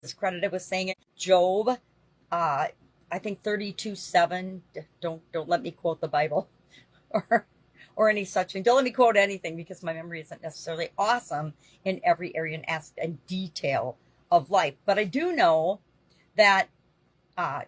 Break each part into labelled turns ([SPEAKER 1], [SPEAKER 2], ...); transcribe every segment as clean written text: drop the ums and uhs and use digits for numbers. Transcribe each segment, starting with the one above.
[SPEAKER 1] is credited with saying it. Job, I think 32:7. Don't let me quote the Bible or or any such thing. Don't let me quote anything because my memory isn't necessarily awesome in every area and aspect and detail of life. But I do know that uh,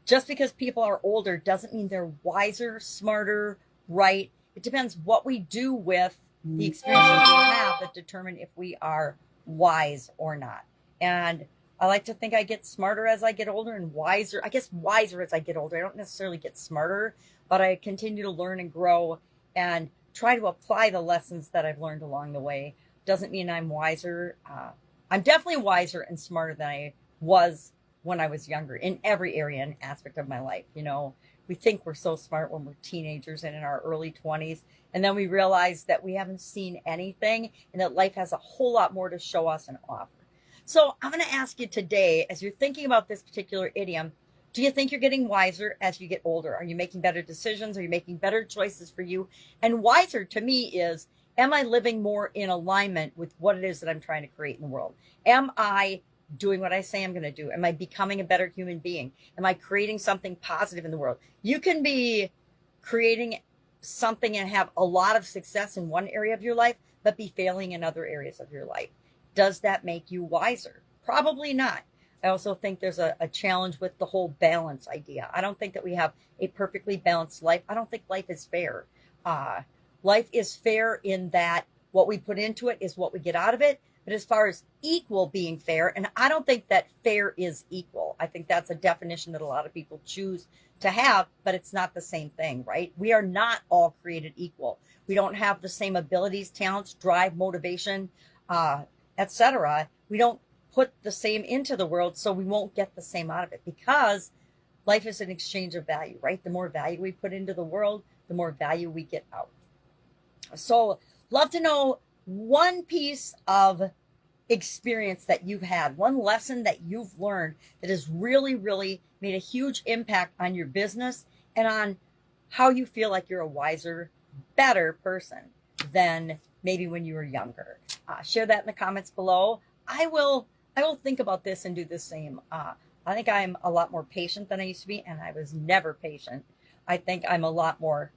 [SPEAKER 1] just because people are older doesn't mean they're wiser, smarter, right. It depends what we do with the experiences we have that determine if we are wise or not. And I like to think I get smarter as I get older and wiser. I guess wiser as I get older. I don't necessarily get smarter, but I continue to learn and grow and try to apply the lessons that I've learned along the way. Doesn't mean I'm wiser. I'm definitely wiser and smarter than I was when I was younger in every area and aspect of my life. You know, we think we're so smart when we're teenagers and in our early 20s. And then we realize that we haven't seen anything and that life has a whole lot more to show us and offer. So I'm going to ask you today, as you're thinking about this particular idiom, do you think you're getting wiser as you get older? Are you making better decisions? Are you making better choices for you? And wiser to me is, am I living more in alignment with what it is that I'm trying to create in the world? Am I doing what I say I'm going to do? Am I becoming a better human being? Am I creating something positive in the world? You can be creating something and have a lot of success in one area of your life, but be failing in other areas of your life. Does that make you wiser? Probably not. I also think there's a challenge with the whole balance idea. I don't think that we have a perfectly balanced life. I don't think life is fair. Life is fair in that what we put into it is what we get out of it. But as far as equal being fair, and I don't think that fair is equal. I think that's a definition that a lot of people choose to have, but it's not the same thing, right? We are not all created equal. We don't have the same abilities, talents, drive, motivation, etc. We don't put the same into the world, so we won't get the same out of it because life is an exchange of value, right? The more value we put into the world, the more value we get out. So love to know one piece of experience that you've had, one lesson that you've learned that has really, really made a huge impact on your business and on how you feel like you're a wiser, better person than maybe when you were younger. Share that in the comments below. I will think about this and do the same. I think I'm a lot more patient than I used to be, and I was never patient. I think I'm a lot more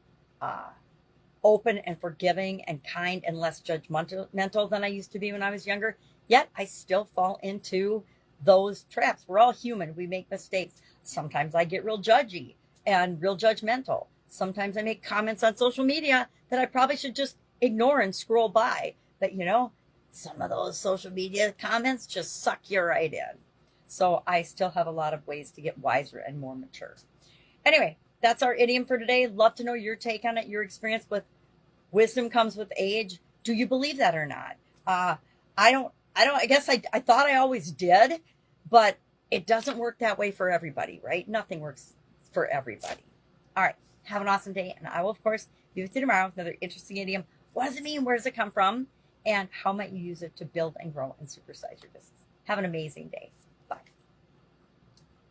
[SPEAKER 1] open and forgiving and kind and less judgmental than I used to be when I was younger. Yet I still fall into those traps. We're all human. We make mistakes. Sometimes I get real judgy and real judgmental. Sometimes I make comments on social media that I probably should just ignore and scroll by. But you know, some of those social media comments just suck you right in. So I still have a lot of ways to get wiser and more mature. Anyway, that's our idiom for today. Love to know your take on it, your experience with wisdom comes with age. Do you believe that or not? I guess I thought I always did, but it doesn't work that way for everybody, right? Nothing works for everybody. All right. Have an awesome day. And I will, of course, be with you tomorrow with another interesting idiom. What does it mean? Where does it come from? And how might you use it to build and grow and supersize your business? Have an amazing day.